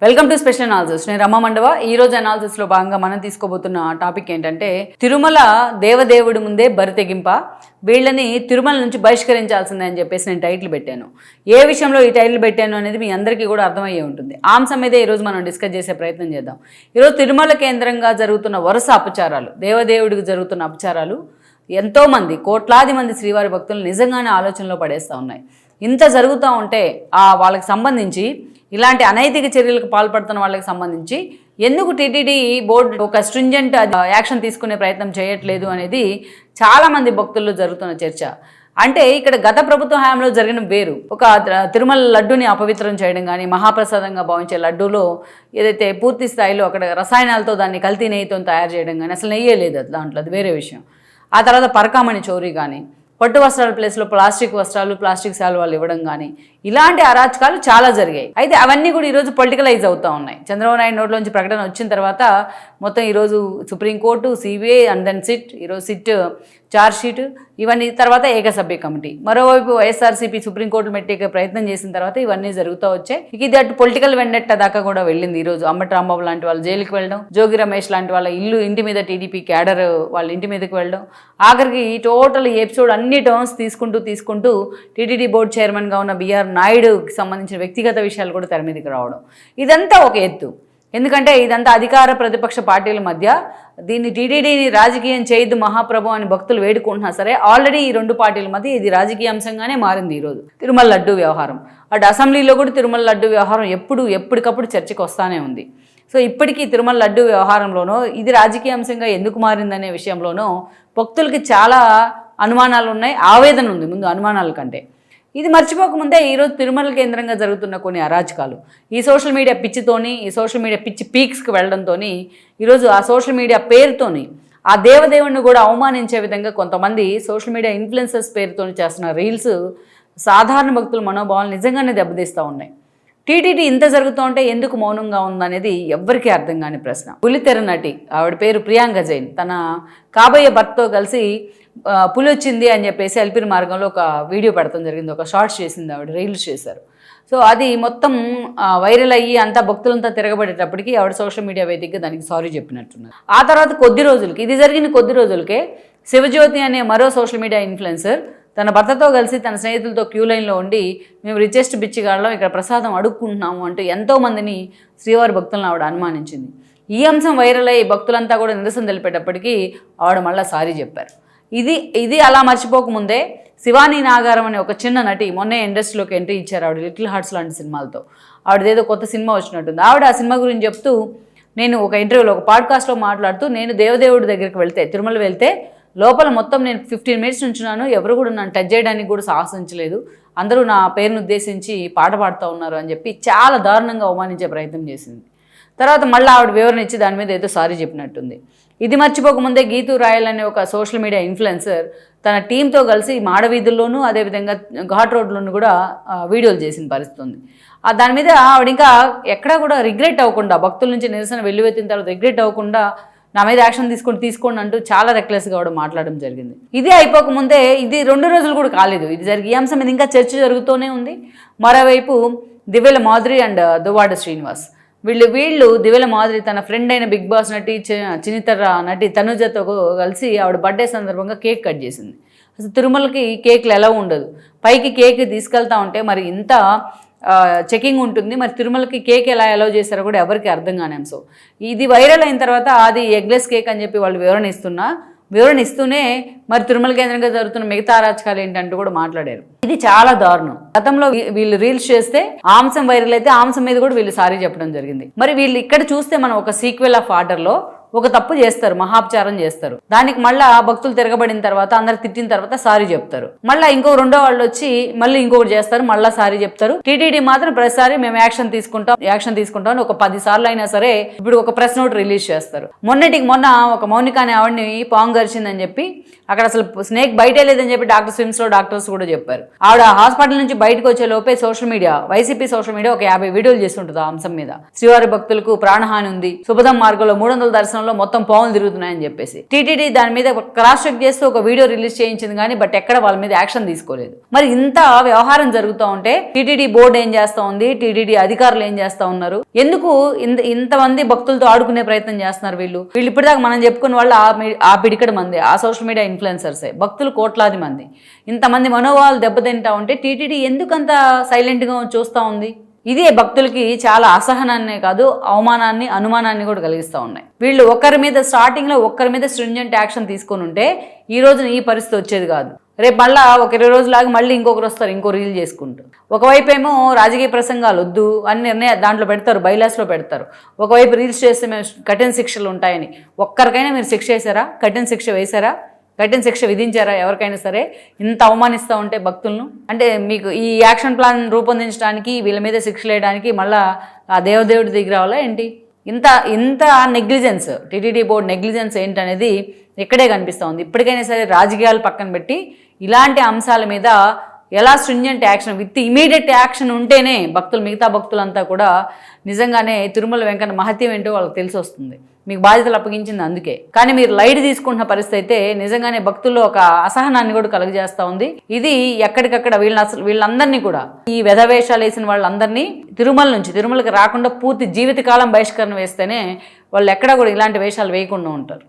Welcome to special analysis. నేను రమ మండవ. ఈ రోజు అనాలిసిస్ లో భాగంగా మనం తీసుకోబోతున్న టాపిక్ ఏంటంటే తిరుమల దేవదేవుడి ముందే బరి తెగింప, వీళ్ళని తిరుమల నుంచి బహిష్కరించాల్సిందే అని చెప్పేసి నేను టైటిల్ పెట్టాను. ఏ విషయంలో ఈ టైటిల్ పెట్టాను అనేది మీ అందరికీ కూడా అర్థమయ్యే ఉంటుంది. ఆ అంశం మీదే ఈరోజు మనం డిస్కస్ చేసే ప్రయత్నం చేద్దాం. ఈరోజు తిరుమల కేంద్రంగా జరుగుతున్న వరుస అపచారాలు, దేవదేవుడికి జరుగుతున్న అపచారాలు ఎంతోమంది కోట్లాది మంది శ్రీవారి భక్తులు నిజంగానే ఆలోచనలో పడేస్తూ ఉన్నాయి. ఇంత జరుగుతూ ఉంటే వాళ్ళకి సంబంధించి ఇలాంటి అనైతిక చర్యలకు పాల్పడుతున్న వాళ్ళకి సంబంధించి ఎందుకు టీటీడీ బోర్డు ఒక స్ట్రింజెంట్ యాక్షన్ తీసుకునే ప్రయత్నం చేయట్లేదు అనేది చాలామంది భక్తుల్లో జరుగుతున్న చర్చ. అంటే ఇక్కడ గత ప్రభుత్వ హయాంలో జరిగిన వేరు. ఒక తిరుమల లడ్డూని అపవిత్రం చేయడం కానీ, మహాప్రసాదంగా భావించే లడ్డూలో ఏదైతే పూర్తి స్థాయిలో అక్కడ రసాయనాలతో దాన్ని కల్తీ నెయ్యితో తయారు చేయడం కానీ, అసలు నెయ్యే లేదు దాంట్లో, అది వేరే విషయం. ఆ తర్వాత పరకామణి చోరీ కానీ, పట్టు వస్త్రాల ప్లేస్లో ప్లాస్టిక్ వస్త్రాలు, ప్లాస్టిక్ శాలువాలు ఇవ్వడం కానీ, ఇలాంటి అరాచకాలు చాలా జరిగాయి. అయితే అవన్నీ కూడా ఈరోజు పొలిటికలైజ్ అవుతూ ఉన్నాయి. చంద్రబాబు నాయుడు నోట్లోంచి ప్రకటన వచ్చిన తర్వాత మొత్తం ఈరోజు supreme court, CBI and then SIT, ఈరోజు సిట్ ఛార్జ్ షీట్, ఇవన్నీ తర్వాత ఏకసభ్య కమిటీ, మరోవైపు వైఎస్ఆర్సీపీ సుప్రీంకోర్టు మెట్టికే ప్రయత్నం చేసిన తర్వాత ఇవన్నీ జరుగుతూ వచ్చాయి. ఇది అటు పొలిటికల్ వెండెట్ట దాకా కూడా వెళ్ళింది. ఈరోజు అంబటి రాంబాబు లాంటి వాళ్ళు జైలుకి వెళ్ళడం, జోగి రమేష్ లాంటి వాళ్ళ ఇంటి మీద టీడీపీ క్యాడర్ వాళ్ళ ఇంటి మీదకి వెళ్ళడం, ఆఖరికి టోటల్ ఎపిసోడ్ అన్ని టర్న్స్ తీసుకుంటూ టీటీడీ బోర్డు చైర్మన్గా ఉన్న బిఆర్ నాయుడుకి సంబంధించిన వ్యక్తిగత విషయాలు కూడా తెర మీదకి రావడం, ఇదంతా ఒక ఎత్తు. ఎందుకంటే ఇదంతా అధికార ప్రతిపక్ష పార్టీల మధ్య దీన్ని టీటీడీని రాజకీయం చేయొద్దు మహాప్రభు అని భక్తులు వేడుకుంటున్నా సరే, ఆల్రెడీ ఈ రెండు పార్టీల మధ్య ఇది రాజకీయ అంశంగానే మారింది. ఈరోజు తిరుమల లడ్డు వ్యవహారం, అటు అసెంబ్లీలో కూడా తిరుమల లడ్డు వ్యవహారం ఎప్పటికప్పుడు చర్చకు వస్తానే ఉంది. సో ఇప్పటికీ తిరుమల లడ్డు వ్యవహారంలోనో ఇది రాజకీయ అంశంగా ఎందుకు మారిందనే విషయంలోనో భక్తులకి చాలా అనుమానాలు ఉన్నాయి, ఆవేదన ఉంది ముందు అనుమానాల కంటే. ఇది మర్చిపోకముందే ఈరోజు తిరుమల కేంద్రంగా జరుగుతున్న కొన్ని అరాచకాలు, ఈ సోషల్ మీడియా పిచ్చితోని, ఈ సోషల్ మీడియా పిచ్చి పీక్స్కి వెళ్ళడంతో ఈరోజు ఆ సోషల్ మీడియా పేరుతోని ఆ దేవదేవుడిని కూడా అవమానించే విధంగా కొంతమంది సోషల్ మీడియా ఇన్ఫ్లుయెన్సర్స్ పేరుతో చేస్తున్న రీల్స్ సాధారణ భక్తుల మనోభావాలు నిజంగానే దెబ్బతీస్తూ ఉన్నాయి. టీటీడీ ఇంత జరుగుతూ ఉంటే ఎందుకు మౌనంగా ఉందనేది ఎవ్వరికీ అర్థం కాని ప్రశ్న. పులితెర నటి, ఆవిడ పేరు ప్రియాంక జైన్, తన కాబోయే భర్తతో కలిసి పులి వచ్చింది అని చెప్పేసి ఎల్పిరి మార్గంలో ఒక వీడియో పెడతాం జరిగింది, ఒక షార్ట్స్ చేసింది ఆవిడ, రీల్స్ చేశారు. సో అది మొత్తం వైరల్ అయ్యి అంతా భక్తులంతా తిరగబడేటప్పటికి ఆవిడ సోషల్ మీడియా వేదికగా దానికి సారీ చెప్పినట్టున్నారు. ఆ తర్వాత కొద్ది రోజులకి, ఇది జరిగిన కొద్ది రోజులకే శివజ్యోతి అనే మరో సోషల్ మీడియా ఇన్ఫ్లుయెన్సర్ తన భర్తతో కలిసి తన స్నేహితులతో క్యూ లైన్లో ఉండి మేము రిచెస్ట్ బిచ్చిగాళ్ళం, ఇక్కడ ప్రసాదం అడుక్కుంటున్నాము అంటూ ఎంతోమందిని శ్రీవారి భక్తులను ఆవిడ అనుమానించింది. ఈ అంశం వైరల్ అయ్యి భక్తులంతా కూడా నిరసన తెలిపేటప్పటికీ ఆవిడ మళ్ళీ సారీ చెప్పారు. ఇది అలా మర్చిపోకముందే శివానీ నాగారం అనే ఒక చిన్న నటి మొన్నే ఇండస్ట్రీలోకి ఎంట్రీ ఇచ్చారు. ఆవిడ లిటిల్ హార్ట్స్ లాంటి సినిమాలతో, ఆవిడదేదో కొత్త సినిమా వచ్చినట్టుంది. ఆవిడ ఆ సినిమా గురించి చెప్తూ, నేను ఒక ఇంటర్వ్యూలో ఒక పాడ్కాస్ట్లో మాట్లాడుతూ, నేను దేవదేవుడి దగ్గరికి వెళ్తే, తిరుమల వెళ్తే లోపల మొత్తం నేను 15 మినిట్స్ నుంచున్నాను, ఎవరు కూడా నన్ను టచ్ చేయడానికి కూడా సాహసించలేదు, అందరూ నా పేరును ఉద్దేశించి పాట పాడుతూ ఉన్నారు అని చెప్పి చాలా దారుణంగా అవమానించే ప్రయత్నం చేసింది. తర్వాత మళ్ళీ ఆవిడ వివరణ ఇచ్చి దాని మీద ఏదో సారీ చెప్పినట్టుంది. ఇది మర్చిపోకముందే గీతూ రాయల్ అనే ఒక సోషల్ మీడియా ఇన్ఫ్లుయెన్సర్ తన టీంతో కలిసి మాడవీధుల్లోనూ అదేవిధంగా ఘాట్ రోడ్లోనూ కూడా వీడియోలు చేసిన పరిస్థితి ఉంది. దాని మీద ఆవిడ ఇంకా ఎక్కడా కూడా రిగ్రెట్ అవ్వకుండా, భక్తుల నుంచి నిరసన వెల్లువెత్తిన తర్వాత రిగ్రెట్ అవ్వకుండా నా మీద యాక్షన్ తీసుకోండి అంటూ చాలా రెక్లెస్గా కూడా మాట్లాడడం జరిగింది. ఇది అయిపోకముందే, ఇది 2 రోజులు కూడా కాలేదు, ఇది జరిగి ఈ అంశం మీద ఇంకా చర్చ జరుగుతూనే ఉంది. మరోవైపు దివ్యల మాధురి అండ్ దువ్వాడ శ్రీనివాస్, వీళ్ళు దివ్యల మాధురి తన ఫ్రెండ్ అయిన బిగ్ బాస్ నటి చినితర నటి తనుజతో కలిసి ఆవిడ బర్త్డే సందర్భంగా కేక్ కట్ చేసింది. అసలు తిరుమలకి కేక్లు ఎలా ఉండదు, పైకి కేక్ తీసుకెళ్తా ఉంటే మరి ఇంత చెకింగ్ ఉంటుంది, మరి తిరుమలకి కేక్ ఎలా అలౌ చేశారో కూడా ఎవరికి అర్థం కాని అంశం. ఇది వైరల్ అయిన తర్వాత అది ఎగ్లెస్ కేక్ అని చెప్పి వాళ్ళు వివరణ ఇస్తూనే మరి తిరుమల కేంద్రంగా జరుగుతున్న మిగతా అరాచకాలు ఏంటంటూ కూడా మాట్లాడారు. ఇది చాలా దారుణం. గతంలో వీళ్ళు రీల్స్ చేస్తే ఆ అంశం వైరల్ అయితే ఆ అంశం మీద కూడా వీళ్ళు సారీ చెప్పడం జరిగింది. మరి వీళ్ళు ఇక్కడ చూస్తే మనం ఒక సీక్వెల్ ఆఫ్ ఆర్డర్లో ఒక తప్పు చేస్తారు, మహాపచారం చేస్తారు, దానికి మళ్ళీ భక్తులు తిరగబడిన తర్వాత అందరు తిట్టిన తర్వాత సారీ చెప్తారు, మళ్ళీ ఇంకో రెండో వాళ్ళు వచ్చి మళ్ళీ ఇంకొకటి చేస్తారు, మళ్ళీ సారీ చెప్తారు. టీటీడీ మాత్రం ప్రతిసారి మేము యాక్షన్ తీసుకుంటాం అని ఒక 10 సార్లు అయినా సరే ఇప్పుడు ఒక ప్రెస్ నోట్ రిలీజ్ చేస్తారు. మొన్న ఒక మౌనిక అనే ఆవిడని పాము గరిచిందని చెప్పి అక్కడ అసలు స్నేక్ బయటే లేదని చెప్పి డాక్టర్స్ కూడా చెప్పారు. ఆవిడ హాస్పిటల్ నుంచి బయటకు వచ్చే లోపే వైసీపీ సోషల్ మీడియా ఒక 50 వీడియోలు చేస్తుంటుంది ఆ అంశం మీద. శ్రీవారి భక్తులకు ప్రాణహాని ఉంది, శుభదం మార్గంలో 300 దర్శనం దర్శనంలో మొత్తం పాములు తిరుగుతున్నాయని చెప్పేసి టీటీడీ దాని మీద క్రాస్ చెక్ చేస్తూ ఒక వీడియో రిలీజ్ చేయించింది కానీ బట్ ఎక్కడ వాళ్ళ మీద యాక్షన్ తీసుకోలేదు. మరి ఇంత వ్యవహారం జరుగుతూ ఉంటే టీటీడీ బోర్డు ఏం చేస్తా ఉంది, టీటీడీ అధికారులు ఏం చేస్తా ఉన్నారు, ఎందుకు ఇంతమంది భక్తులతో ఆడుకునే ప్రయత్నం చేస్తున్నారు వీళ్ళు ఇప్పటిదాకా మనం చెప్పుకున్న వాళ్ళు ఆ పిడికడ మంది, ఆ సోషల్ మీడియా ఇన్ఫ్లుయెన్సర్సే, భక్తులు కోట్లాది మంది, ఇంతమంది మనోభావాలు దెబ్బతింటా ఉంటే టీటీడీ ఎందుకంత సైలెంట్గా చూస్తూ ఉంది? ఇదే భక్తులకి చాలా అసహనాన్నే కాదు అవమానాన్ని అనుమానాన్ని కూడా కలిగిస్తూ ఉన్నాయి. వీళ్ళు ఒకరి మీద స్టార్టింగ్లో ఒక్కరి మీద స్ట్రింజెంట్ యాక్షన్ తీసుకొని ఉంటే ఈ రోజున ఈ పరిస్థితి వచ్చేది కాదు. రేపు మళ్ళీ ఒక 20 రోజులాగా మళ్ళీ ఇంకొకరు వస్తారు ఇంకో రీల్ చేసుకుంటూ. ఒకవైపు ఏమో రాజకీయ ప్రసంగాలు వద్దు అని నిర్ణయం దాంట్లో పెడతారు, బైలాస్లో పెడతారు. ఒకవైపు రీల్స్ చేస్తే మేము కఠిన శిక్షలు ఉంటాయని. ఒక్కరికైనా మీరు శిక్ష వేశారా? కఠిన శిక్ష వేశారా? కఠిన శిక్ష విధించారా ఎవరికైనా సరే? ఇంత అవమానిస్తూ ఉంటే భక్తులను అంటే మీకు ఈ యాక్షన్ ప్లాన్ రూపొందించడానికి వీళ్ళ మీద శిక్ష వేయడానికి మళ్ళీ ఆ దేవదేవుడి దిగి రావాలా ఏంటి? ఇంత నెగ్లిజెన్స్, టీటీడీ బోర్డు నెగ్లిజెన్స్ ఏంటనేది ఇక్కడే కనిపిస్తూ ఉంది. ఇప్పటికైనా సరే రాజకీయాలు పక్కన పెట్టి ఇలాంటి అంశాల మీద ఎలా stringent action with immediate action ఉంటేనే మిగతా భక్తులంతా కూడా నిజంగానే తిరుమల వెంకన్న మహత్యం ఏంటో వాళ్ళకి తెలిసి వస్తుంది. మీకు బాధ్యతలు అప్పగించింది అందుకే. కానీ మీరు లైట్ తీసుకుంటున్న పరిస్థితి అయితే నిజంగానే భక్తుల్లో ఒక అసహనాన్ని కూడా కలుగజేస్తూ ఉంది. ఇది ఎక్కడికక్కడ వీళ్ళందరినీ కూడా ఈ వెధవేషాలు వేసిన వాళ్ళందరినీ తిరుమలకి రాకుండా పూర్తి జీవితకాలం బహిష్కరణ వేస్తేనే వాళ్ళు ఎక్కడా కూడా ఇలాంటి వేషాలు వేయకుండా ఉంటారు.